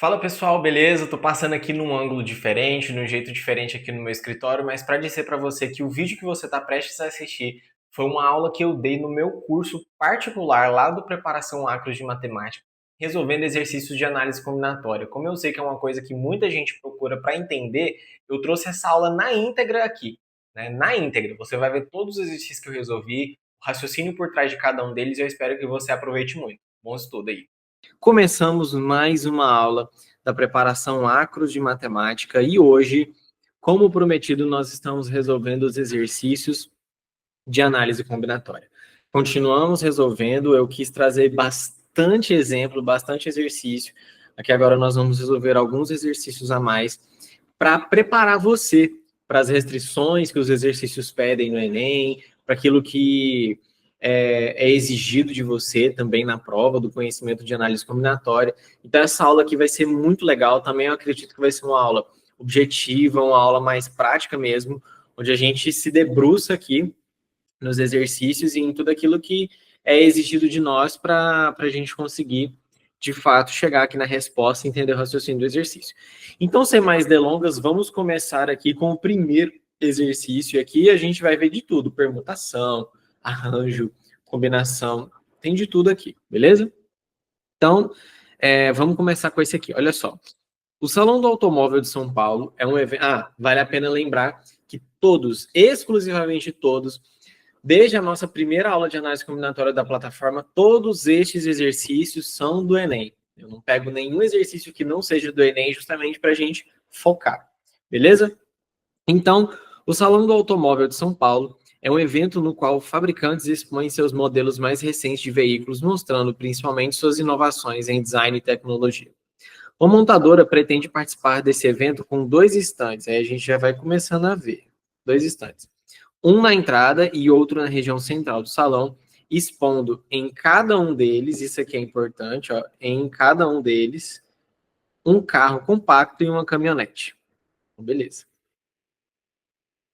Fala pessoal, beleza? Tô passando aqui num ângulo diferente, num jeito diferente aqui no meu escritório, mas para dizer para você que o vídeo que você está prestes a assistir foi uma aula que eu dei no meu curso particular lá do Preparação Acros de Matemática, resolvendo exercícios de análise combinatória. Como eu sei que é uma coisa que muita gente procura para entender, eu trouxe essa aula na íntegra aqui, né? Na íntegra, você vai ver todos os exercícios que eu resolvi, o raciocínio por trás de cada um deles, e eu espero que você aproveite muito. Bom estudo aí. Começamos mais uma aula da preparação Acros de Matemática e hoje, como prometido, nós estamos resolvendo os exercícios de análise combinatória. Continuamos resolvendo, eu quis trazer bastante exemplo, bastante exercício. Aqui agora nós vamos resolver alguns exercícios a mais para preparar você para as restrições que os exercícios pedem no Enem, para aquilo que é exigido de você também na prova do conhecimento de análise combinatória. Então, essa aula aqui vai ser muito legal. Também eu acredito que vai ser uma aula objetiva, uma aula mais prática mesmo, onde a gente se debruça aqui nos exercícios e em tudo aquilo que é exigido de nós para a gente conseguir, de fato, chegar aqui na resposta e entender o raciocínio do exercício. Então, sem mais delongas, vamos começar aqui com o primeiro exercício. Aqui a gente vai ver de tudo: permutação, arranjo, combinação, tem de tudo aqui, beleza? Então, vamos começar com esse aqui. Olha só. O Salão do Automóvel de São Paulo é um evento. Vale a pena lembrar que todos, exclusivamente todos, desde a nossa primeira aula de análise combinatória da plataforma, todos estes exercícios são do Enem. Eu não pego nenhum exercício que não seja do Enem, justamente para a gente focar, beleza? Então, o Salão do Automóvel de São Paulo é um evento no qual fabricantes expõem seus modelos mais recentes de veículos, mostrando principalmente suas inovações em design e tecnologia. A montadora pretende participar desse evento com 2 stands, aí a gente já vai começando a ver. 2 stands. Um na entrada e outro na região central do salão, expondo em cada um deles, isso aqui é importante, ó, em cada um deles, um carro compacto e uma caminhonete. Beleza.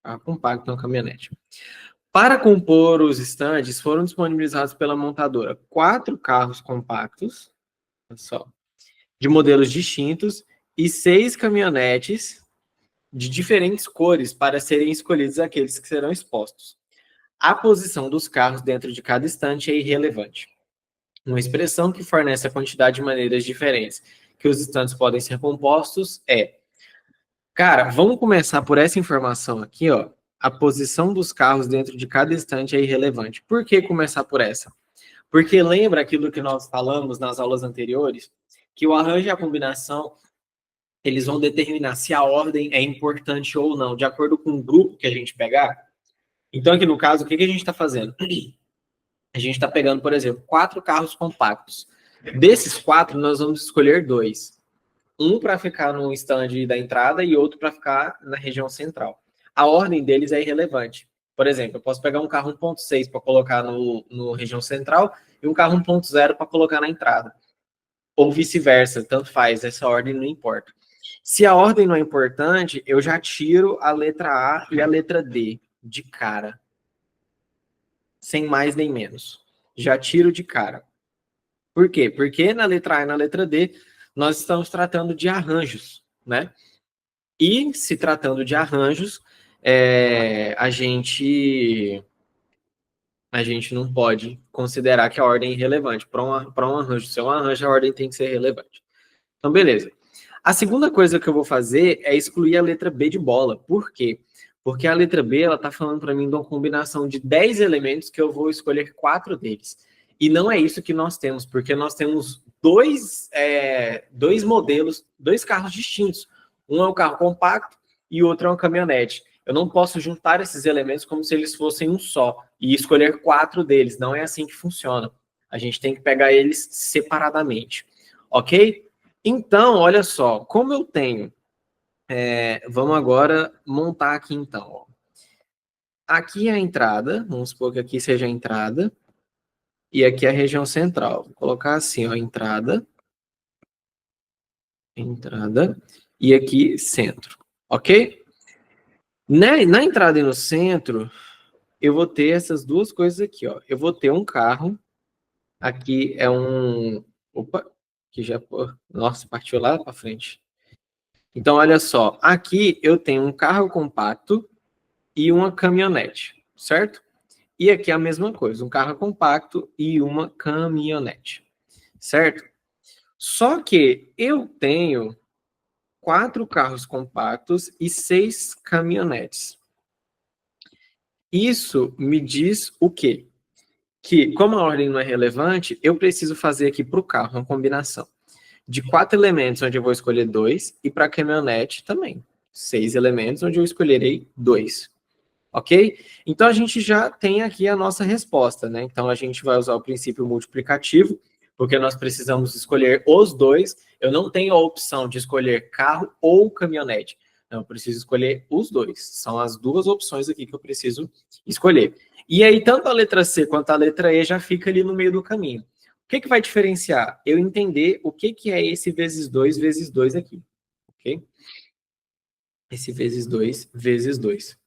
Carro compacto e uma caminhonete. Para compor os stands, foram disponibilizados pela montadora 4 carros compactos, só, de modelos distintos, e 6 caminhonetes de diferentes cores para serem escolhidos aqueles que serão expostos. A posição dos carros dentro de cada estante é irrelevante. Uma expressão que fornece a quantidade de maneiras diferentes que os estantes podem ser compostos é... Cara, vamos começar por essa informação aqui, ó. A posição dos carros dentro de cada estante é irrelevante. Por que começar por essa? Porque lembra aquilo que nós falamos nas aulas anteriores? Que o arranjo e a combinação, eles vão determinar se a ordem é importante ou não, de acordo com o grupo que a gente pegar. Então, aqui no caso, o que a gente está fazendo? A gente está pegando, por exemplo, 4 carros compactos. Desses 4, nós vamos escolher 2. Um para ficar no stand da entrada e outro para ficar na região central. A ordem deles é irrelevante. Por exemplo, eu posso pegar um carro 1.6 para colocar no região central e um carro 1.0 para colocar na entrada. Ou vice-versa, tanto faz, essa ordem não importa. Se a ordem não é importante, eu já tiro a letra A e a letra D de cara. Sem mais nem menos. Já tiro de cara. Por quê? Porque na letra A e na letra D, nós estamos tratando de arranjos, né? E se tratando de arranjos, a gente não pode considerar que a ordem é irrelevante. Para um arranjo ser um arranjo, a ordem tem que ser relevante. Então, beleza. A segunda coisa que eu vou fazer é excluir a letra B de bola. Por quê? Porque a letra B, ela está falando para mim de uma combinação de 10 elementos que eu vou escolher 4 deles. E não é isso que nós temos, porque nós temos dois modelos, 2 carros distintos. Um é um carro compacto e o outro é uma caminhonete. Eu não posso juntar esses elementos como se eles fossem um só e escolher 4 deles. Não é assim que funciona. A gente tem que pegar eles separadamente. Ok? Então, olha só, como eu tenho... vamos agora montar aqui, então. Ó. Aqui é a entrada, vamos supor que aqui seja a entrada, e aqui é a região central. Vou colocar assim, ó, entrada, e aqui centro, ok? Na entrada e no centro, eu vou ter essas duas coisas aqui, ó. Eu vou ter um carro, aqui é um... Opa, Aqui já, nossa, partiu lá para frente. Então, olha só, aqui eu tenho um carro compacto e uma caminhonete, certo? E aqui é a mesma coisa, um carro compacto e uma caminhonete, certo? Só que eu tenho 4 carros compactos e 6 caminhonetes. Isso me diz o quê? Que, como a ordem não é relevante, eu preciso fazer aqui para o carro uma combinação de 4 elementos, onde eu vou escolher 2, e para a caminhonete também. 6 elementos, onde eu escolherei 2. Ok? Então, a gente já tem aqui a nossa resposta, né? Então, a gente vai usar o princípio multiplicativo, porque nós precisamos escolher os dois. Eu não tenho a opção de escolher carro ou caminhonete. Não, eu preciso escolher os dois. São as duas opções aqui que eu preciso escolher. E aí, tanto a letra C quanto a letra E já fica ali no meio do caminho. O que vai diferenciar? Eu entender o que é esse vezes 2 aqui. Ok? Esse vezes 2 vezes 2.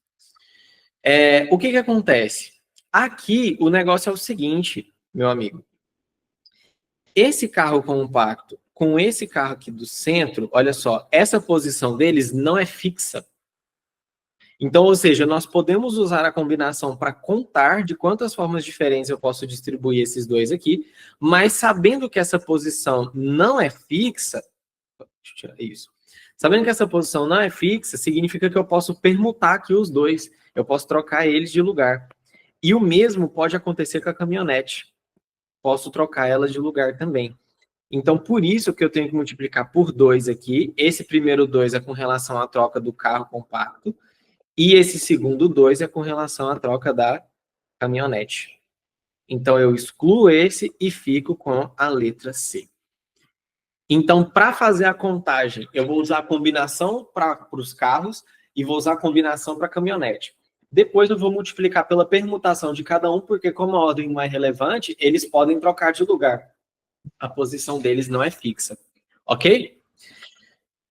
O que acontece? Aqui o negócio é o seguinte, meu amigo. Esse carro compacto com esse carro aqui do centro, olha só, essa posição deles não é fixa. Então, ou seja, nós podemos usar a combinação para contar de quantas formas diferentes eu posso distribuir esses dois aqui, mas sabendo que essa posição não é fixa, deixa eu tirar isso. Sabendo que essa posição não é fixa, significa que eu posso permutar aqui os dois, eu posso trocar eles de lugar. E o mesmo pode acontecer com a caminhonete. Posso trocar ela de lugar também. Então, por isso que eu tenho que multiplicar por 2 aqui. Esse primeiro 2 é com relação à troca do carro compacto. E esse segundo 2 é com relação à troca da caminhonete. Então, eu excluo esse e fico com a letra C. Então, para fazer a contagem, eu vou usar a combinação para os carros e vou usar a combinação para a caminhonete. Depois eu vou multiplicar pela permutação de cada um, porque como a ordem não é relevante, eles podem trocar de lugar. A posição deles não é fixa. Ok?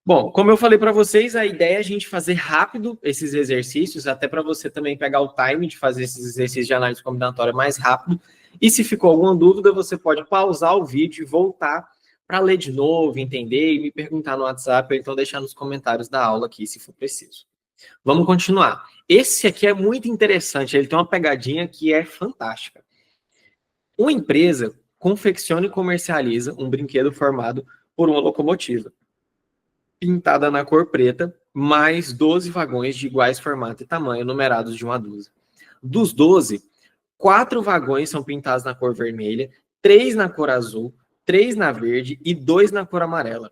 Bom, como eu falei para vocês, a ideia é a gente fazer rápido esses exercícios, até para você também pegar o time de fazer esses exercícios de análise combinatória mais rápido. E se ficou alguma dúvida, você pode pausar o vídeo e voltar para ler de novo, entender e me perguntar no WhatsApp, ou então deixar nos comentários da aula aqui, se for preciso. Vamos continuar. Esse aqui é muito interessante, ele tem uma pegadinha que é fantástica. Uma empresa confecciona e comercializa um brinquedo formado por uma locomotiva, pintada na cor preta, mais 12 vagões de iguais formato e tamanho, numerados de 1 a 12. Dos 12, 4 vagões são pintados na cor vermelha, 3 na cor azul, 3 na verde e 2 na cor amarela.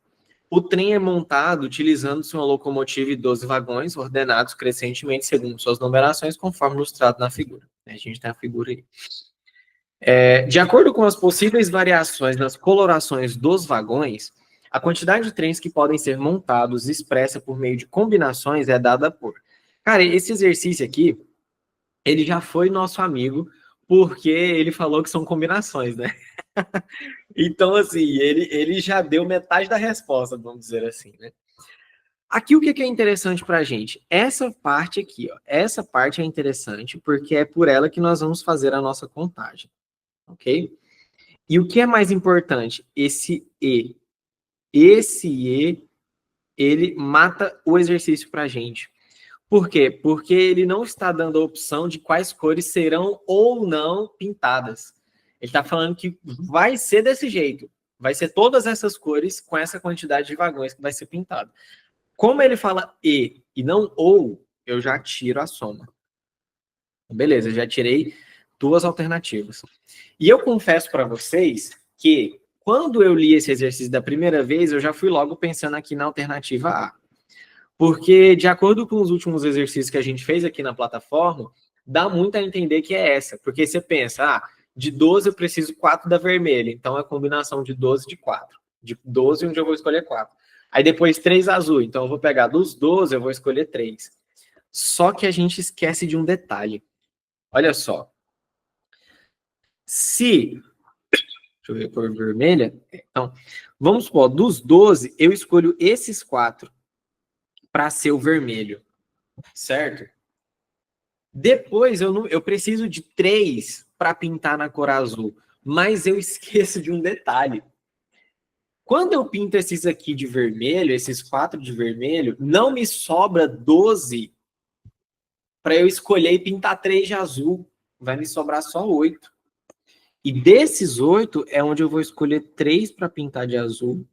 O trem é montado utilizando-se uma locomotiva e 12 vagões, ordenados crescentemente segundo suas numerações, conforme ilustrado na figura. A gente tem a figura aí. De acordo com as possíveis variações nas colorações dos vagões, a quantidade de trens que podem ser montados expressa por meio de combinações é dada por... Cara, esse exercício aqui, ele já foi nosso amigo, porque ele falou que são combinações, né? Então, assim, ele já deu metade da resposta, vamos dizer assim, né? Aqui o que é interessante para a gente? Essa parte aqui, ó, essa parte é interessante porque é por ela que nós vamos fazer a nossa contagem, ok? E o que é mais importante? Esse E. Esse E, ele mata o exercício para a gente. Por quê? Porque ele não está dando a opção de quais cores serão ou não pintadas. Ele está falando que vai ser desse jeito. Vai ser todas essas cores com essa quantidade de vagões que vai ser pintado. Como ele fala e não ou, eu já tiro a soma. Beleza, já tirei 2 alternativas. E eu confesso para vocês que quando eu li esse exercício da primeira vez, eu já fui logo pensando aqui na alternativa A. Porque, de acordo com os últimos exercícios que a gente fez aqui na plataforma, dá muito a entender que é essa. Porque você pensa, de 12 eu preciso 4 da vermelha. Então, é a combinação de 12 de 4. De 12, onde eu vou escolher 4. Aí depois 3 azul. Então, eu vou pegar dos 12, eu vou escolher 3. Só que a gente esquece de um detalhe. Olha só. Se... Deixa eu ver a cor vermelha. Então, vamos supor, dos 12, eu escolho esses 4 para ser o vermelho. Certo? Depois eu preciso de 3 para pintar na cor azul, mas eu esqueço de um detalhe. Quando eu pinto esses aqui de vermelho, esses 4 de vermelho, não me sobra 12 para eu escolher e pintar 3 de azul. Vai me sobrar só 8. E desses 8 é onde eu vou escolher 3 para pintar de azul.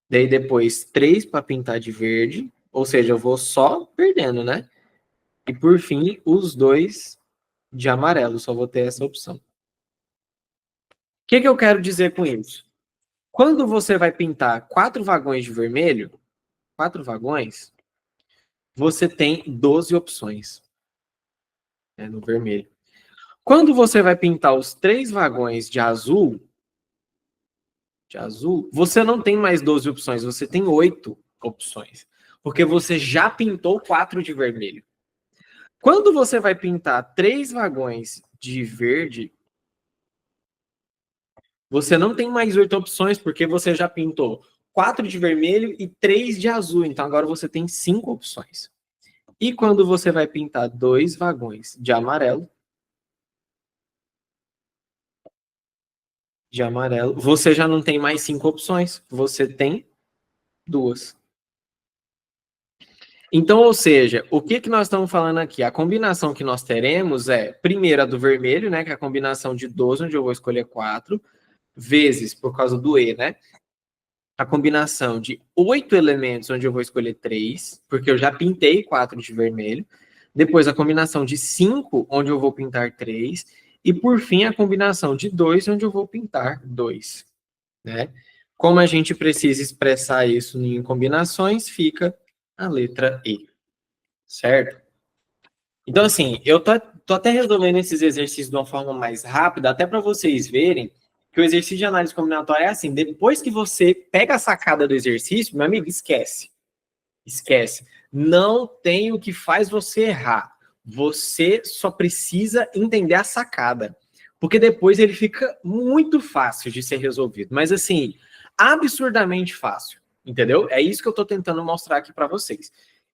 Daí depois 3 para pintar de verde. Ou seja, eu vou só perdendo, né? E por fim, os 2 de amarelo. Só vou ter essa opção. O que eu quero dizer com isso? Quando você vai pintar 4 vagões de vermelho, 4 vagões, você tem 12 opções, né, no vermelho. Quando você vai pintar os 3 vagões de azul, você não tem mais 12 opções, você tem 8 opções. Porque você já pintou 4 de vermelho. Quando você vai pintar 3 vagões de verde, você não tem mais 8 opções, porque você já pintou 4 de vermelho e 3 de azul. Então agora você tem 5 opções. E quando você vai pintar 2 vagões de amarelo, você já não tem mais 5 opções, você tem 2. Então, ou seja, o que nós estamos falando aqui? A combinação que nós teremos é, primeiro, a do vermelho, né, que é a combinação de 12, onde eu vou escolher 4, vezes, por causa do E, né, a combinação de 8 elementos, onde eu vou escolher 3, porque eu já pintei 4 de vermelho. Depois, a combinação de 5, onde eu vou pintar 3. E, por fim, a combinação de 2, onde eu vou pintar 2. Né? Como a gente precisa expressar isso em combinações, fica a letra E. Certo? Então, assim, eu tô até resolvendo esses exercícios de uma forma mais rápida, até para vocês verem que o exercício de análise combinatória é assim, depois que você pega a sacada do exercício, meu amigo, esquece. Esquece. Não tem o que faz você errar. Você só precisa entender a sacada. Porque depois ele fica muito fácil de ser resolvido. Mas, assim, absurdamente fácil. Entendeu? É isso que eu estou tentando mostrar aqui para vocês.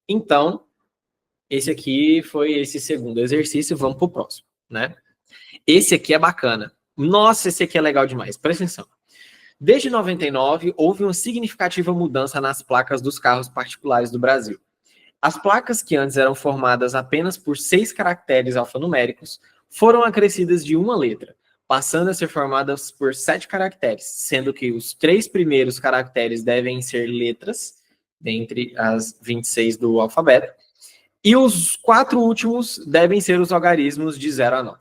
Então, esse aqui foi esse segundo exercício. Vamos para o próximo, né? Esse aqui é bacana. Nossa, esse aqui é legal demais. Presta atenção. Desde 99, houve uma significativa mudança nas placas dos carros particulares do Brasil. As placas que antes eram formadas apenas por 6 caracteres alfanuméricos foram acrescidas de uma letra, passando a ser formadas por 7 caracteres, sendo que os 3 primeiros caracteres devem ser letras, dentre as 26 do alfabeto, e os 4 últimos devem ser os algarismos de 0 a 9.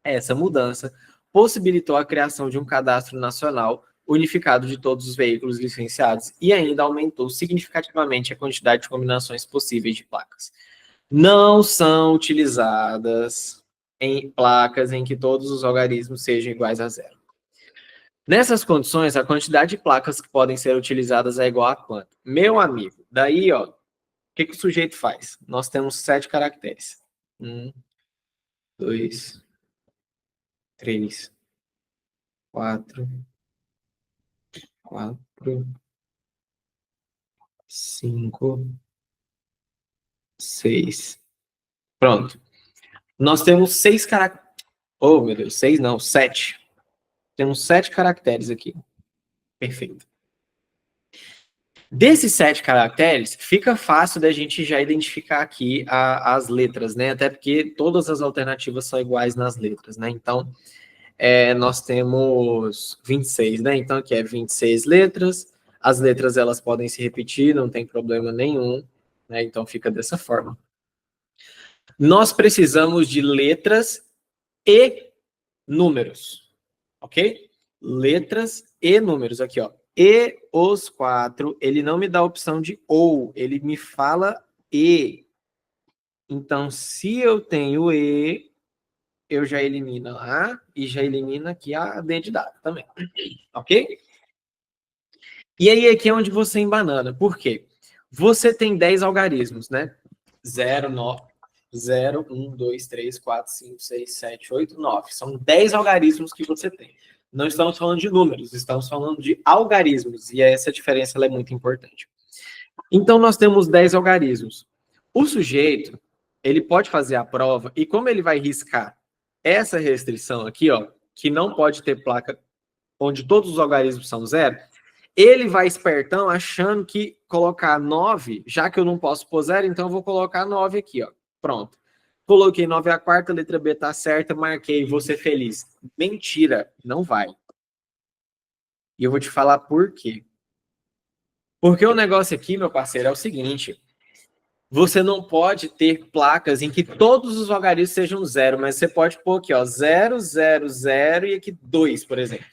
Essa mudança possibilitou a criação de um cadastro nacional unificado de todos os veículos licenciados e ainda aumentou significativamente a quantidade de combinações possíveis de placas. Não são utilizadas em placas em que todos os algarismos sejam iguais a 0. Nessas condições, a quantidade de placas que podem ser utilizadas é igual a quanto? Meu amigo, daí, ó, o que o sujeito faz? Nós temos 7 caracteres. 1, 2, 3, 4, 5, 6. Pronto. Nós temos 6 caracteres. Oh, meu Deus, 6 não, 7. Temos 7 caracteres aqui. Perfeito. Desses 7 caracteres, fica fácil da gente já identificar aqui as letras, né? Até porque todas as alternativas são iguais nas letras, né? Então, nós temos 26, né? Então, aqui é 26 letras. As letras, elas podem se repetir, não tem problema nenhum, né? Então, fica dessa forma. Nós precisamos de letras e números, ok? Letras e números, aqui, ó. E os 4, ele não me dá a opção de ou, ele me fala e. Então, se eu tenho e, eu já elimino a e já elimino aqui a D de dado também, ok? E aí aqui é onde você embanana. Por quê? Você tem 10 algarismos, né? 0, 9, 0, 1, 2, 3, 4, 5, 6, 7, 8, 9. São 10 algarismos que você tem. Não estamos falando de números, estamos falando de algarismos. E essa diferença ela é muito importante. Então, nós temos 10 algarismos. O sujeito, ele pode fazer a prova, e como ele vai riscar essa restrição aqui, ó, que não pode ter placa onde todos os algarismos são zero, ele vai espertão achando que colocar 9, já que eu não posso pôr zero, então eu vou colocar 9 aqui, ó. Pronto. Coloquei 9 a quarta, a letra B tá certa, marquei, vou ser feliz. Mentira, não vai. E eu vou te falar por quê. Porque o negócio aqui, meu parceiro, é o seguinte: você não pode ter placas em que todos os algarismos sejam zero, mas você pode pôr aqui, ó, 0, 0, 0 e aqui 2, por exemplo.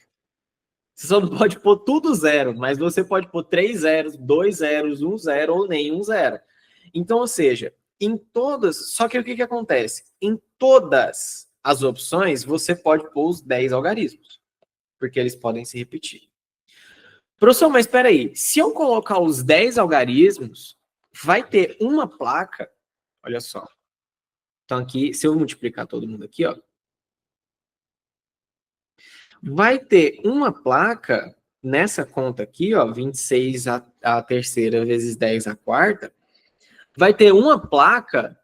Você só não pode pôr tudo zero, mas você pode pôr 3 zeros, 2 zeros, 1 zero ou nenhum zero. Então, ou seja, em todas... Só que o que acontece? Em todas as opções, você pode pôr os 10 algarismos, porque eles podem se repetir. Professor, mas espera aí, se eu colocar os 10 algarismos, vai ter uma placa, olha só. Então aqui, se eu multiplicar todo mundo aqui, ó, vai ter uma placa nessa conta aqui, ó, 26 a terceira vezes 10 a quarta, vai ter uma placa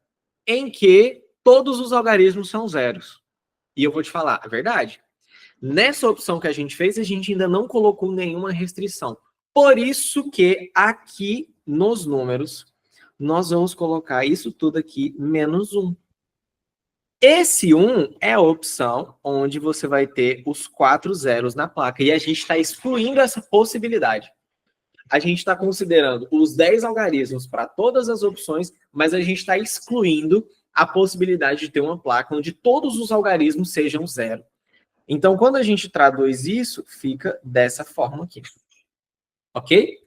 em que todos os algarismos são zeros. E eu vou te falar, é verdade. Nessa opção que a gente fez, a gente ainda não colocou nenhuma restrição. Por isso que aqui nos números, nós vamos colocar isso tudo aqui menos 1. Esse 1 é a opção onde você vai ter os 4 zeros na placa. E a gente está excluindo essa possibilidade. A gente está considerando os 10 algarismos para todas as opções, mas a gente está excluindo a possibilidade de ter uma placa onde todos os algarismos sejam zero. Então, quando a gente traduz isso, fica dessa forma aqui. Ok?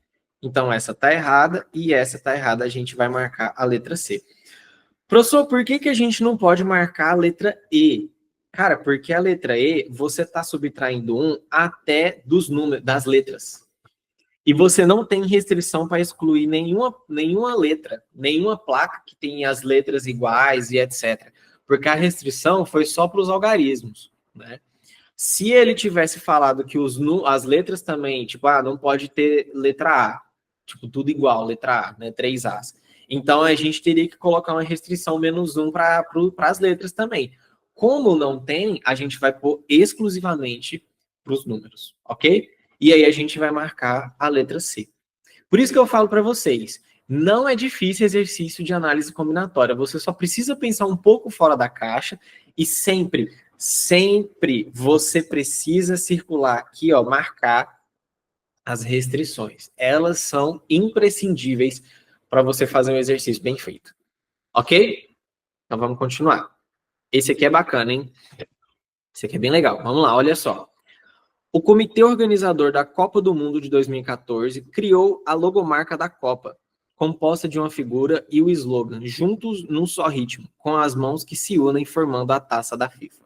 Então, essa está errada e essa está errada. A gente vai marcar a letra C. Professor, por que a gente não pode marcar a letra E? Cara, porque a letra E, você está subtraindo 1 até dos números, das letras. E você não tem restrição para excluir nenhuma letra, nenhuma placa que tenha as letras iguais e etc. Porque a restrição foi só para os algarismos, né? Se ele tivesse falado que as letras também, tipo, não pode ter letra A, tipo, tudo igual, letra A, né? 3 As. Então, a gente teria que colocar uma restrição menos 1 para as letras também. Como não tem, a gente vai pôr exclusivamente para os números, ok? E aí a gente vai marcar a letra C. Por isso que eu falo para vocês, não é difícil exercício de análise combinatória. Você só precisa pensar um pouco fora da caixa e sempre você precisa circular aqui, ó, marcar as restrições. Elas são imprescindíveis para você fazer um exercício bem feito. Ok? Então vamos continuar. Esse aqui é bacana, hein? Esse aqui é bem legal. Vamos lá, olha só. O comitê organizador da Copa do Mundo de 2014 criou a logomarca da Copa, composta de uma figura e o slogan, juntos num só ritmo, com as mãos que se unem formando a taça da FIFA.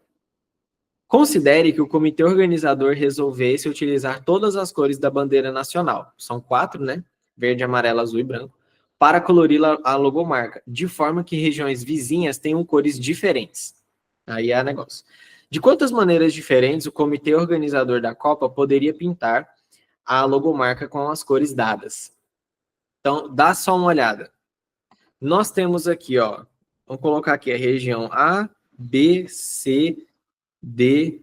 Considere que o comitê organizador resolvesse utilizar todas as cores da bandeira nacional, são 4, né? Verde, amarelo, azul e branco, para colorir a logomarca, de forma que regiões vizinhas tenham cores diferentes. Aí é o negócio. De quantas maneiras diferentes o comitê organizador da Copa poderia pintar a logomarca com as cores dadas? Então, dá só uma olhada. Nós temos aqui, ó, vamos colocar aqui a região A, B, C, D,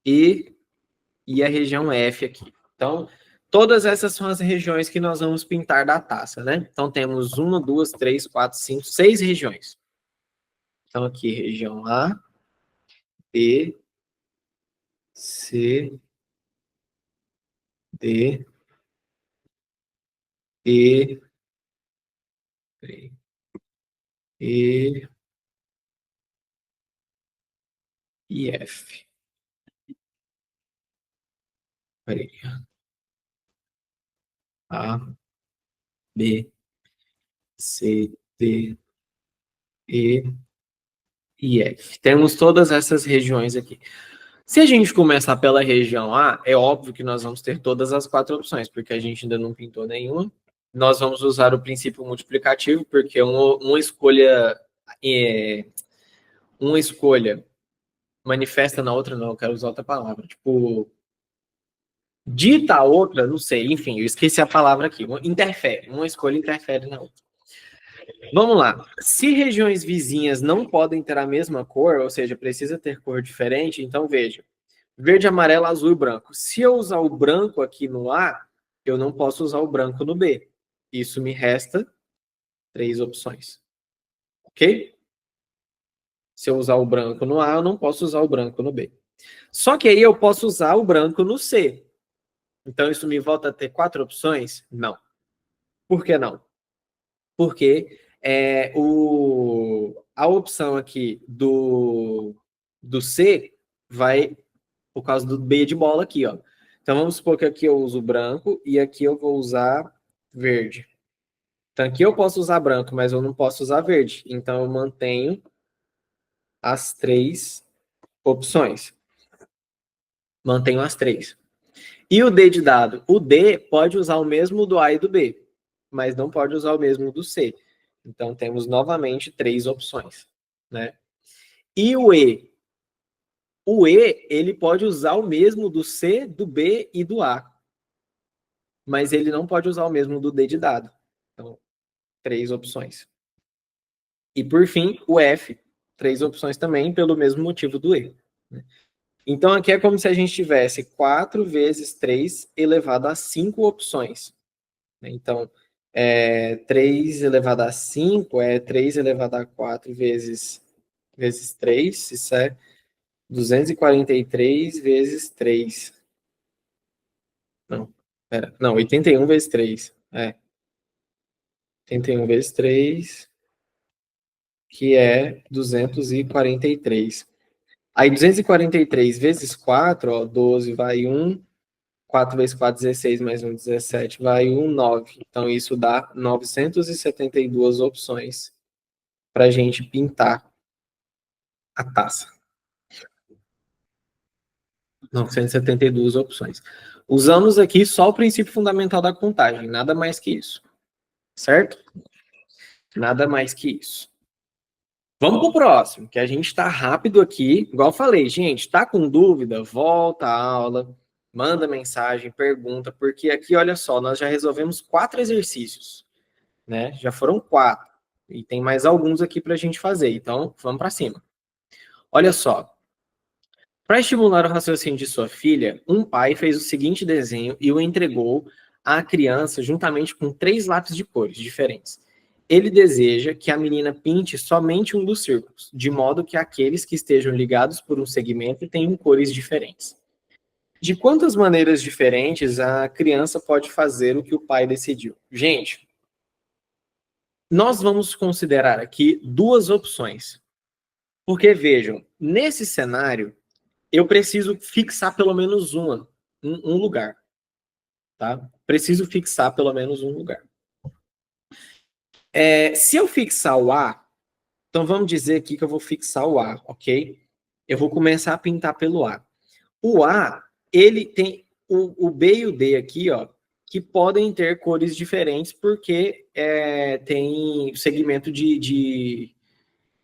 e a região F aqui. Então, todas essas são as regiões que nós vamos pintar da taça, né? Então, temos 1, 2, 3, 4, 5, 6 regiões. Então, aqui, região A, B, C, D, E, E e F. Peraí. A, B, C, D, e F. Temos todas essas regiões aqui. Se a gente começar pela região A, é óbvio que nós vamos ter todas as 4 opções, porque a gente ainda não pintou nenhuma. Nós vamos usar o princípio multiplicativo, porque uma escolha manifesta na outra, não, eu quero usar outra palavra. Tipo, dita a outra, não sei, enfim, eu esqueci a palavra aqui. Interfere, uma escolha interfere na outra. Vamos lá. Se regiões vizinhas não podem ter a mesma cor, ou seja, precisa ter cor diferente, então veja. Verde, amarelo, azul e branco. Se eu usar o branco aqui no A, eu não posso usar o branco no B. Isso me resta 3 opções. Ok? Se eu usar o branco no A, eu não posso usar o branco no B. Só que aí eu posso usar o branco no C. Então isso me volta a ter 4 opções? Não. Por que não? Porque a opção aqui do C vai por causa do B de bola aqui, ó. Então vamos supor que aqui eu uso branco e aqui eu vou usar verde. Então aqui eu posso usar branco, mas eu não posso usar verde. Então eu mantenho as 3 opções. Mantenho as 3. E o D de dado? O D pode usar o mesmo do A e do B, mas não pode usar o mesmo do C. Então temos novamente 3 opções, né? E o E? O E, ele pode usar o mesmo do C, do B e do A, mas ele não pode usar o mesmo do D de dado. Então, 3 opções. E por fim, o F, 3 opções também, pelo mesmo motivo do E. Então, aqui é como se a gente tivesse 4 vezes 3 elevado a 5 opções. Então, 3 elevado a 5 é 3 elevado a 4 vezes 3, isso é 243 vezes 3. Não, 81 vezes 3. 81 vezes 3, que é 243. Aí 243 vezes 4, ó, 12 vai 1. 4 vezes 4, 16, mais 1, 17, vai 1, 9. Então, isso dá 972 opções para a gente pintar a taça. 972 opções. Usamos aqui só o princípio fundamental da contagem, nada mais que isso. Certo? Nada mais que isso. Vamos para o próximo, que a gente está rápido aqui. Igual eu falei, gente, tá com dúvida? Volta à aula, manda mensagem, pergunta, porque aqui, olha só, nós já resolvemos 4 exercícios, né? Já foram 4. E tem mais alguns aqui para a gente fazer. Então, vamos para cima. Olha só. Para estimular o raciocínio de sua filha, um pai fez o seguinte desenho e o entregou à criança juntamente com 3 lápis de cores diferentes. Ele deseja que a menina pinte somente um dos círculos, de modo que aqueles que estejam ligados por um segmento tenham cores diferentes. De quantas maneiras diferentes a criança pode fazer o que o pai decidiu? Gente, nós vamos considerar aqui 2 opções. Porque, vejam, nesse cenário, eu preciso fixar pelo menos um lugar. Tá? Preciso fixar pelo menos um lugar. Se eu fixar o A, então vamos dizer aqui que eu vou fixar o A, ok? Eu vou começar a pintar pelo A. O A, ele tem o B e o D aqui, ó, que podem ter cores diferentes porque tem segmento de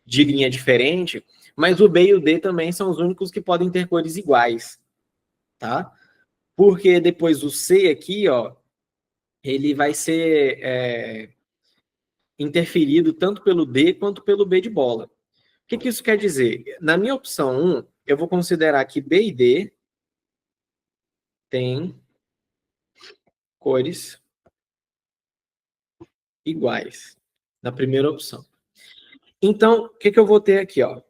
linha diferente, mas o B e o D também são os únicos que podem ter cores iguais, tá? Porque depois o C aqui, ó, ele vai ser interferido tanto pelo D quanto pelo B de bola. O que isso quer dizer? Na minha opção 1, eu vou considerar que B e D têm cores iguais, na primeira opção. Então, o que eu vou ter aqui, ó?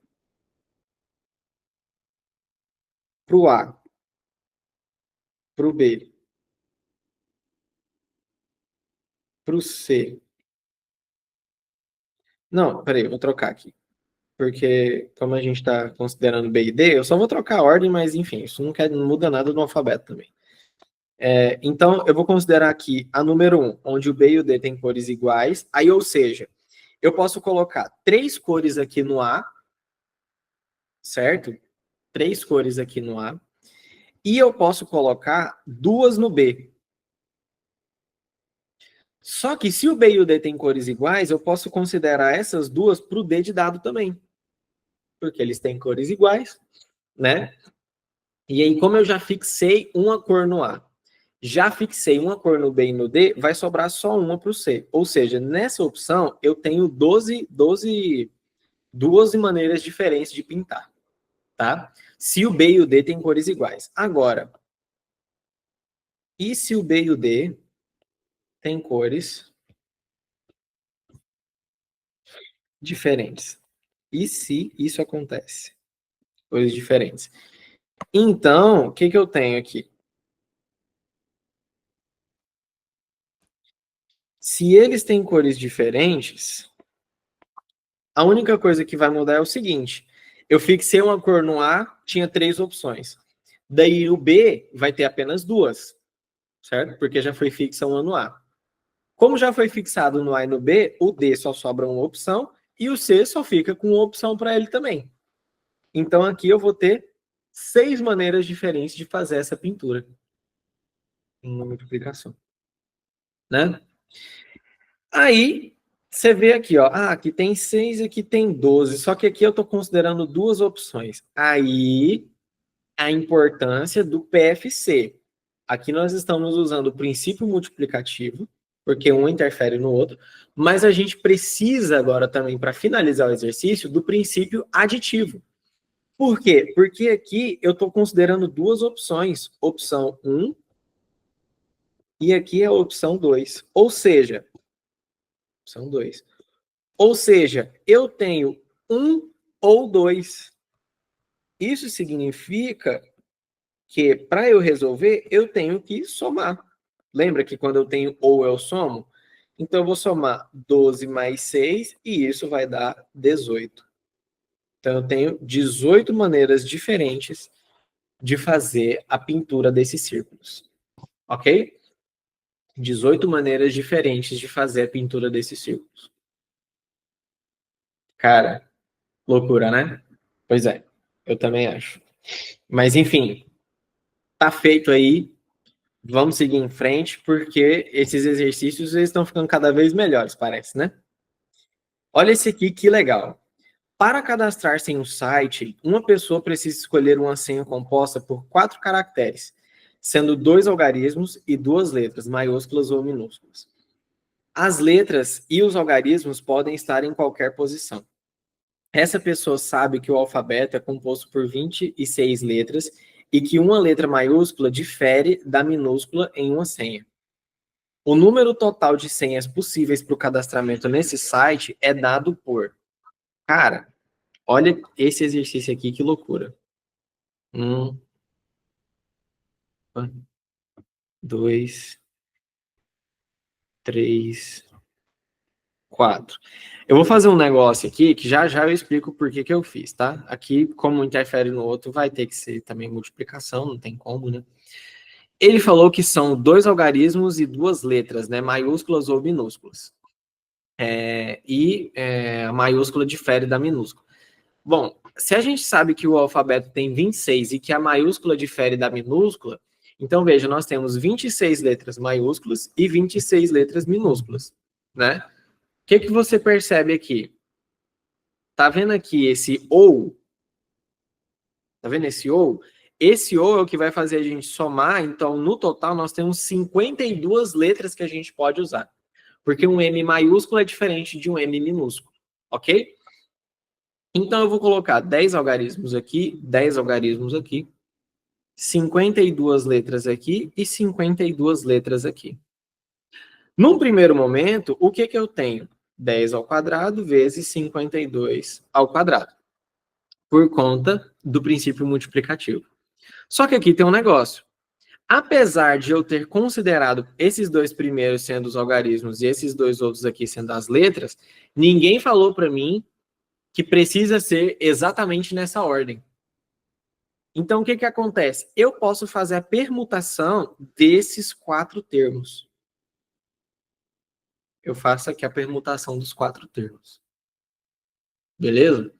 Para o A, para o B, para o C. Não, peraí, eu vou trocar aqui. Porque, como a gente está considerando B e D, eu só vou trocar a ordem, mas enfim, isso não muda nada no alfabeto também. Então, eu vou considerar aqui a número 1, onde o B e o D têm cores iguais. Aí, ou seja, eu posso colocar 3 cores aqui no A, certo? 3 cores aqui no A. E eu posso colocar 2 no B. Só que se o B e o D têm cores iguais, eu posso considerar essas 2 para o D de dado também. Porque eles têm cores iguais, né? E aí, como eu já fixei uma cor no A, já fixei uma cor no B e no D, vai sobrar só uma para o C. Ou seja, nessa opção, eu tenho 12 maneiras diferentes de pintar, tá? Se o B e o D têm cores iguais. Agora, e se o B e o D têm cores diferentes? E se isso acontece? Cores diferentes. Então, o que eu tenho aqui? Se eles têm cores diferentes, a única coisa que vai mudar é o seguinte: eu fixei uma cor no A, tinha 3 opções. Daí o B vai ter apenas 2, certo? Porque já foi fixa uma no A. Como já foi fixado no A e no B, o D só sobra uma opção e o C só fica com uma opção para ele também. Então aqui eu vou ter 6 maneiras diferentes de fazer essa pintura em uma multiplicação, né? Aí você vê aqui, ó, aqui tem 6, aqui tem 12, só que aqui eu estou considerando 2 opções. Aí a importância do PFC. Aqui nós estamos usando o princípio multiplicativo, porque um interfere no outro, mas a gente precisa agora também, para finalizar o exercício, do princípio aditivo. Por quê? Porque aqui eu estou considerando 2 opções, opção 1 e aqui é a opção 2. Ou seja, opção 2. Ou seja, eu tenho 1 ou 2. Isso significa que para eu resolver, eu tenho que somar. Lembra que quando eu tenho ou eu somo? Então eu vou somar 12 mais 6 e isso vai dar 18. Então eu tenho 18 maneiras diferentes de fazer a pintura desses círculos. Ok? 18 maneiras diferentes de fazer a pintura desses círculos. Cara, loucura, né? Pois é, eu também acho. Mas enfim, tá feito aí. Vamos seguir em frente, porque esses exercícios eles estão ficando cada vez melhores, parece, né? Olha esse aqui, que legal. Para cadastrar-se em um site, uma pessoa precisa escolher uma senha composta por 4 caracteres, sendo 2 algarismos e 2 letras, maiúsculas ou minúsculas. As letras e os algarismos podem estar em qualquer posição. Essa pessoa sabe que o alfabeto é composto por 26 letras e que uma letra maiúscula difere da minúscula em uma senha. O número total de senhas possíveis para o cadastramento nesse site é dado por... Cara, olha esse exercício aqui, que loucura. 1, 2, 3, 4. Eu vou fazer um negócio aqui que já já eu explico por que eu fiz, tá? Aqui, como interfere no outro, vai ter que ser também multiplicação, não tem como, né? Ele falou que são 2 algarismos e 2 letras, né? Maiúsculas ou minúsculas. A maiúscula difere da minúscula. Bom, se a gente sabe que o alfabeto tem 26 e que a maiúscula difere da minúscula, então veja, nós temos 26 letras maiúsculas e 26 letras minúsculas, né? O que você percebe aqui? Tá vendo aqui esse ou? Tá vendo esse ou? Esse ou é o que vai fazer a gente somar, então no total nós temos 52 letras que a gente pode usar. Porque um M maiúsculo é diferente de um M minúsculo, ok? Então eu vou colocar 10 algarismos aqui, 10 algarismos aqui, 52 letras aqui e 52 letras aqui. Num primeiro momento, o que eu tenho? 10 ao quadrado vezes 52 ao quadrado, por conta do princípio multiplicativo. Só que aqui tem um negócio. Apesar de eu ter considerado esses 2 primeiros sendo os algarismos e esses 2 outros aqui sendo as letras, ninguém falou para mim que precisa ser exatamente nessa ordem. Então, o que acontece? Eu posso fazer a permutação desses 4 termos. Eu faço aqui a permutação dos 4 termos. Beleza?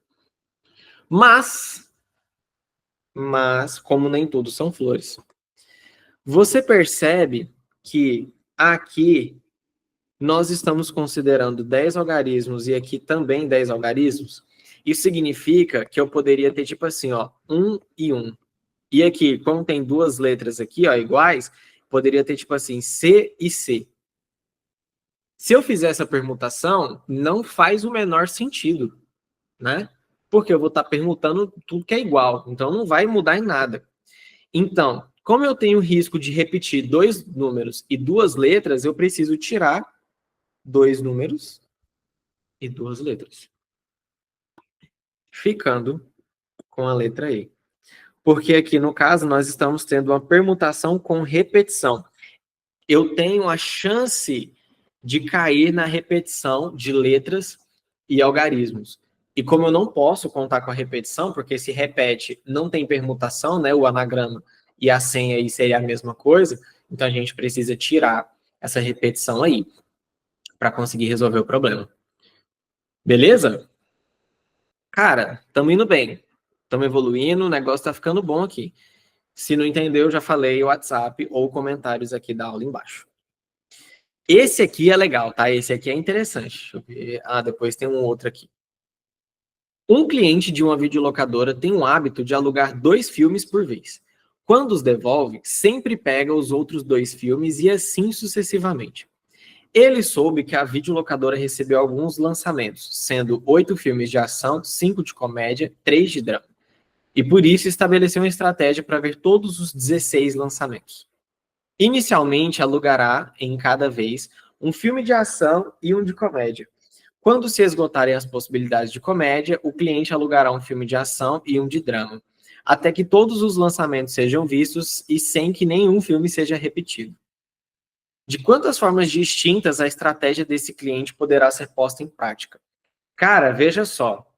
Mas, como nem tudo são flores, você percebe que aqui nós estamos considerando 10 algarismos e aqui também 10 algarismos. Isso significa que eu poderia ter tipo assim, ó, 1 e 1. E aqui, como tem 2 letras aqui, ó, iguais, poderia ter tipo assim, C e C. Se eu fizer essa permutação, não faz o menor sentido, né? porque eu vou estar permutando tudo que é igual, então não vai mudar em nada. Então, como eu tenho risco de repetir 2 números e 2 letras, eu preciso tirar 2 números e 2 letras, ficando com a letra E. Porque aqui, no caso, nós estamos tendo uma permutação com repetição. Eu tenho a chance de cair na repetição de letras e algarismos. E como eu não posso contar com a repetição, porque se repete não tem permutação, né, o anagrama e a senha aí seria a mesma coisa, então a gente precisa tirar essa repetição aí para conseguir resolver o problema. Beleza? Cara, estamos indo bem. Estamos evoluindo, o negócio está ficando bom aqui. Se não entendeu, já falei o WhatsApp ou comentários aqui da aula embaixo. Esse aqui é legal, tá? Esse aqui é interessante. Deixa eu ver. Ah, depois tem um outro aqui. Um cliente de uma videolocadora tem o hábito de alugar 2 filmes por vez. Quando os devolve, sempre pega os outros 2 filmes e assim sucessivamente. Ele soube que a videolocadora recebeu alguns lançamentos, sendo 8 filmes de ação, 5 de comédia, 3 de drama. E por isso estabeleceu uma estratégia para ver todos os 16 lançamentos. Inicialmente, alugará, em cada vez, um filme de ação e um de comédia. Quando se esgotarem as possibilidades de comédia, o cliente alugará um filme de ação e um de drama, até que todos os lançamentos sejam vistos e sem que nenhum filme seja repetido. De quantas formas distintas a estratégia desse cliente poderá ser posta em prática? Cara, veja só.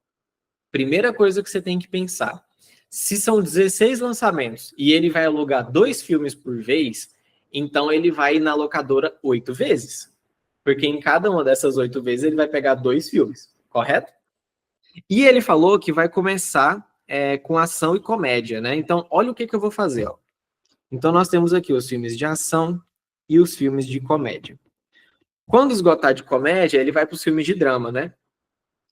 Primeira coisa que você tem que pensar. Se são 16 lançamentos e ele vai alugar 2 filmes por vez, então ele vai na locadora 8 vezes. Porque em cada uma dessas 8 vezes ele vai pegar 2 filmes, correto? E ele falou que vai começar com ação e comédia, né? Então, olha o que eu vou fazer, ó. Então, nós temos aqui os filmes de ação e os filmes de comédia. Quando esgotar de comédia, ele vai para os filmes de drama, né?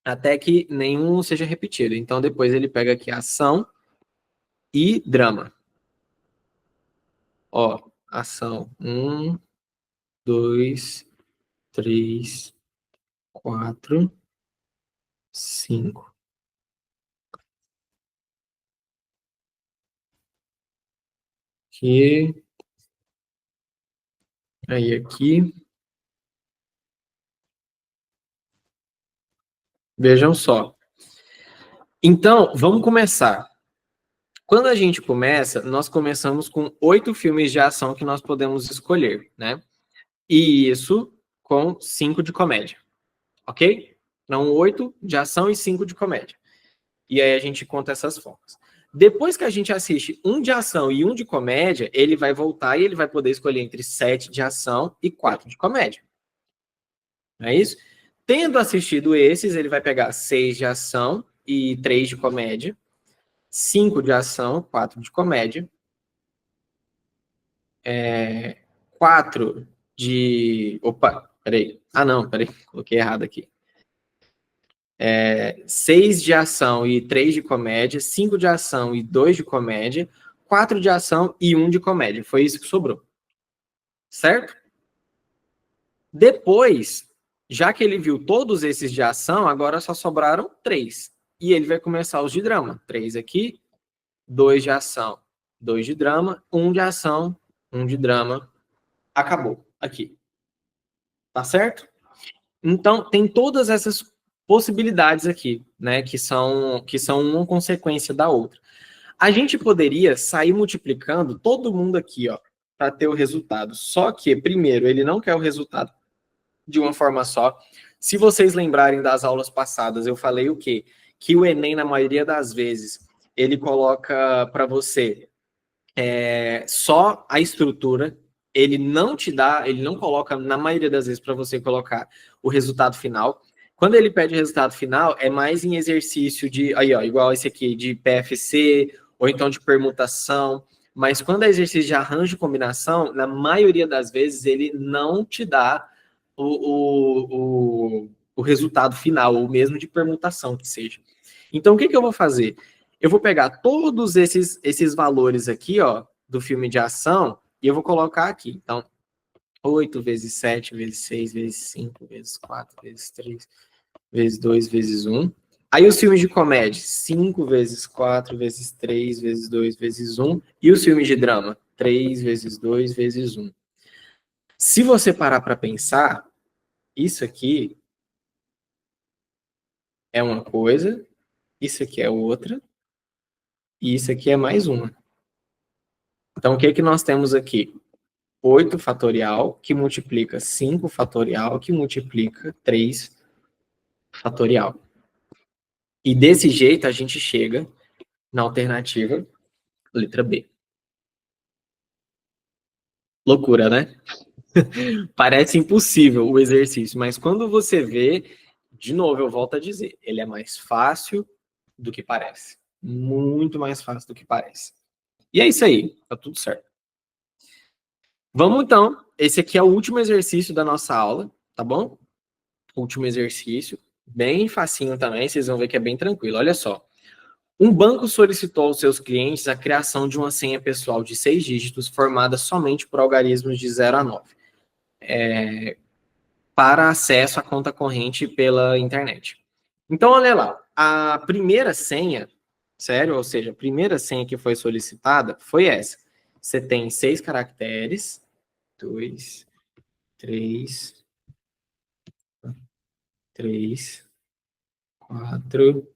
Até que nenhum seja repetido. Então, depois ele pega aqui ação e drama. Ó, ação. 1, 2, 3, 4, 5. Aqui. Aí aqui. Vejam só. Então, vamos começar. Quando a gente começa, nós começamos com 8 filmes de ação que nós podemos escolher, né? E isso com 5 de comédia, ok? Então, 8 de ação e 5 de comédia. E aí a gente conta essas formas. Depois que a gente assiste um de ação e um de comédia, ele vai voltar e ele vai poder escolher entre 7 de ação e 4 de comédia. Não é isso? Tendo assistido esses, ele vai pegar 6 de ação e 3 de comédia, 5 de ação, 4 de comédia, 4 de... Opa, peraí. Ah, não, peraí, coloquei errado aqui. 6 de ação e 3 de comédia, 5 de ação e 2 de comédia, 4 de ação e 1 de comédia. Foi isso que sobrou. Certo? Depois, já que ele viu todos esses de ação, agora só sobraram 3. E ele vai começar os de drama. 3 aqui, 2 de ação, 2 de drama, 1 de ação, 1 de drama. Acabou. Aqui. Tá certo? Então, tem todas essas possibilidades aqui, né, que são uma consequência da outra. A gente poderia sair multiplicando todo mundo aqui, ó, para ter o resultado. Só que, primeiro, ele não quer o resultado de uma forma só. Se vocês lembrarem das aulas passadas, eu falei o quê? Que o Enem, na maioria das vezes, ele coloca para você só a estrutura, ele não coloca, na maioria das vezes, para você colocar o resultado final. Quando ele pede o resultado final, é mais em exercício de, aí, ó, igual esse aqui, de PFC, ou então de permutação. Mas quando é exercício de arranjo e combinação, na maioria das vezes, ele não te dá o resultado final, ou mesmo de permutação que seja. Então, o que eu vou fazer? Eu vou pegar todos esses valores aqui, ó, do filme de ação, e eu vou colocar aqui. Então, 8 vezes 7, vezes 6, vezes 5, vezes 4, vezes 3, vezes 2, vezes 1. Aí os filmes de comédia, 5 vezes 4 vezes 3 vezes 2 vezes 1. E os filmes de drama, 3 vezes 2 vezes 1. Se você parar para pensar, isso aqui é uma coisa, isso aqui é outra, e isso aqui é mais uma. Então, o que que nós temos aqui? 8 fatorial, que multiplica 5 fatorial, que multiplica 3 fatorial. E desse jeito, a gente chega na alternativa letra B. Loucura, né? Parece impossível o exercício, mas quando você vê, de novo, eu volto a dizer, ele é mais fácil do que parece. Muito mais fácil do que parece. E é isso aí, tá tudo certo. Vamos então, esse aqui é o último exercício da nossa aula, tá bom? Último exercício, bem facinho também, vocês vão ver que é bem tranquilo. Olha só. Um banco solicitou aos seus clientes a criação de uma senha pessoal de 6 dígitos formada somente por algarismos de 0 a 9. Para acesso à conta corrente pela internet. Então, olha lá, a primeira senha, sério, ou seja, a primeira senha que foi solicitada foi essa. Você tem 6 caracteres, 2, 3, 4,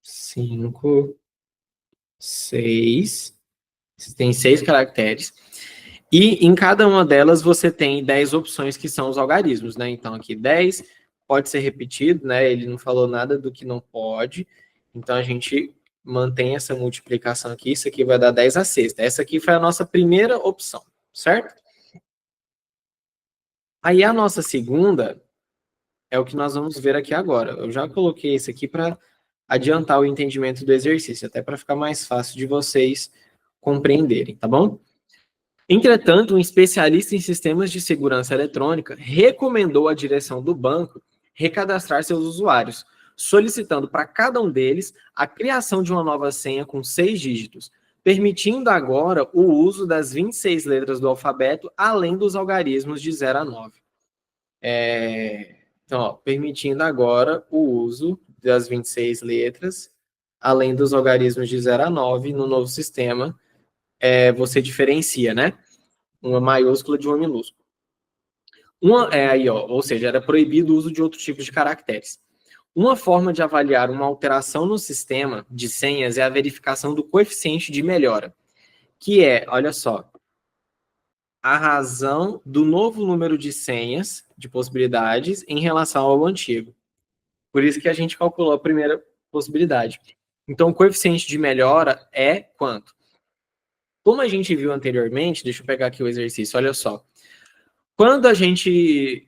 5, 6. Você tem 6 caracteres. E em cada uma delas você tem 10 opções que são os algarismos, né? Então aqui 10 pode ser repetido, né? Ele não falou nada do que não pode. Então a gente mantém essa multiplicação aqui. Isso aqui vai dar 10 a sexta. Essa aqui foi a nossa primeira opção, certo? Aí a nossa segunda é o que nós vamos ver aqui agora. Eu já coloquei esse aqui para adiantar o entendimento do exercício, até para ficar mais fácil de vocês compreenderem, tá bom? Entretanto, um especialista em sistemas de segurança eletrônica recomendou à direção do banco recadastrar seus usuários, solicitando para cada um deles a criação de uma nova senha com 6 dígitos, permitindo agora o uso das 26 letras do alfabeto, além dos algarismos de 0 a 9. Então, ó, permitindo agora o uso das 26 letras, além dos algarismos de 0 a 9 no novo sistema, você diferencia, né? Uma maiúscula de uma minúscula. Aí, ó, ou seja, era proibido o uso de outros tipos de caracteres. Uma forma de avaliar uma alteração no sistema de senhas é a verificação do coeficiente de melhora, que é, olha só, a razão do novo número de senhas, de possibilidades, em relação ao antigo. Por isso que a gente calculou a primeira possibilidade. Então, o coeficiente de melhora é quanto? Como a gente viu anteriormente, deixa eu pegar aqui o exercício, olha só. Quando a gente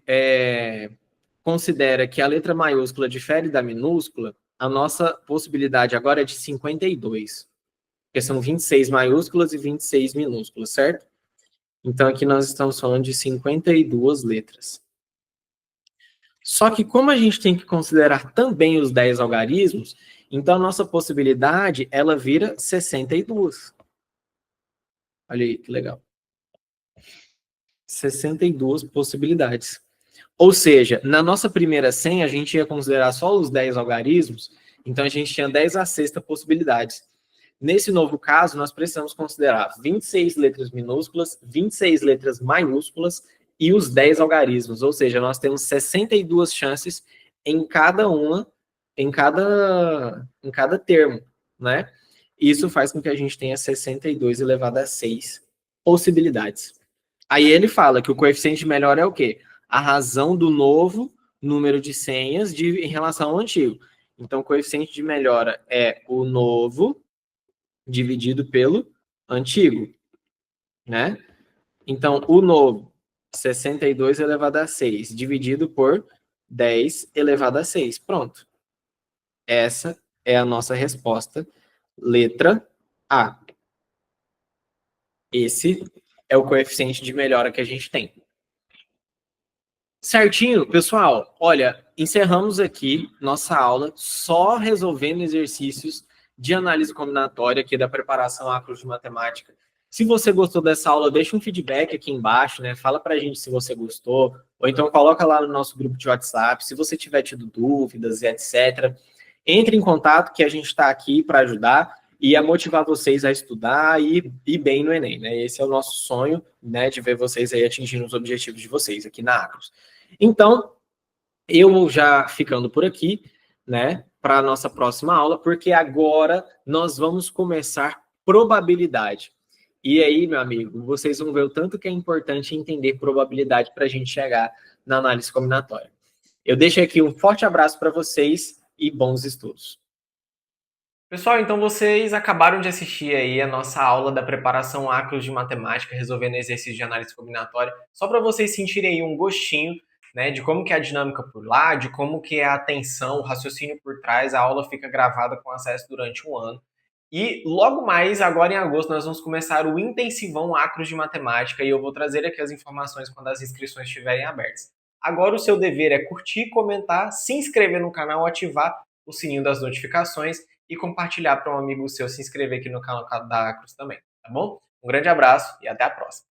considera que a letra maiúscula difere da minúscula, a nossa possibilidade agora é de 52. Porque são 26 maiúsculas e 26 minúsculas, certo? Então, aqui nós estamos falando de 52 letras. Só que como a gente tem que considerar também os 10 algarismos, então a nossa possibilidade, ela vira 62. Olha aí, que legal. 62 possibilidades. Ou seja, na nossa primeira senha, a gente ia considerar só os 10 algarismos, então a gente tinha 10 a sexta possibilidades. Nesse novo caso, nós precisamos considerar 26 letras minúsculas, 26 letras maiúsculas e os 10 algarismos, ou seja, nós temos 62 chances em cada uma, em cada termo, né? Isso faz com que a gente tenha 62 elevado a 6 possibilidades. Aí ele fala que o coeficiente de melhora é o quê? A razão do novo número de senhas em relação ao antigo. Então, o coeficiente de melhora é o novo dividido pelo antigo, né? Então, o novo, 62 elevado a 6, dividido por 10 elevado a 6. Pronto. Essa é a nossa resposta, letra A. Esse é o coeficiente de melhora que a gente tem. Certinho, pessoal? Olha, encerramos aqui nossa aula só resolvendo exercícios de análise combinatória aqui da preparação a curso de matemática. Se você gostou dessa aula, deixa um feedback aqui embaixo, né? Fala pra gente se você gostou, ou então coloca lá no nosso grupo de WhatsApp, se você tiver tido dúvidas e etc. entre em contato que a gente está aqui para ajudar e a motivar vocês a estudar e ir bem no Enem, né? Esse é o nosso sonho, né, de ver vocês aí atingindo os objetivos de vocês aqui na Acros. Então, eu já ficando por aqui, né, para a nossa próxima aula, porque agora nós vamos começar probabilidade. E aí, meu amigo, vocês vão ver o tanto que é importante entender probabilidade para a gente chegar na análise combinatória. Eu deixo aqui um forte abraço para vocês e bons estudos. Pessoal, então vocês acabaram de assistir aí a nossa aula da preparação Acros de matemática, resolvendo exercícios de análise combinatória, só para vocês sentirem aí um gostinho, né, de como que é a dinâmica por lá, de como que é a atenção, o raciocínio por trás. A aula fica gravada com acesso durante um ano. E logo mais, agora em agosto, nós vamos começar o intensivão Acros de matemática e eu vou trazer aqui as informações quando as inscrições estiverem abertas. Agora o seu dever é curtir, comentar, se inscrever no canal, ativar o sininho das notificações e compartilhar para um amigo seu se inscrever aqui no canal da Acros também, tá bom? Um grande abraço e até a próxima.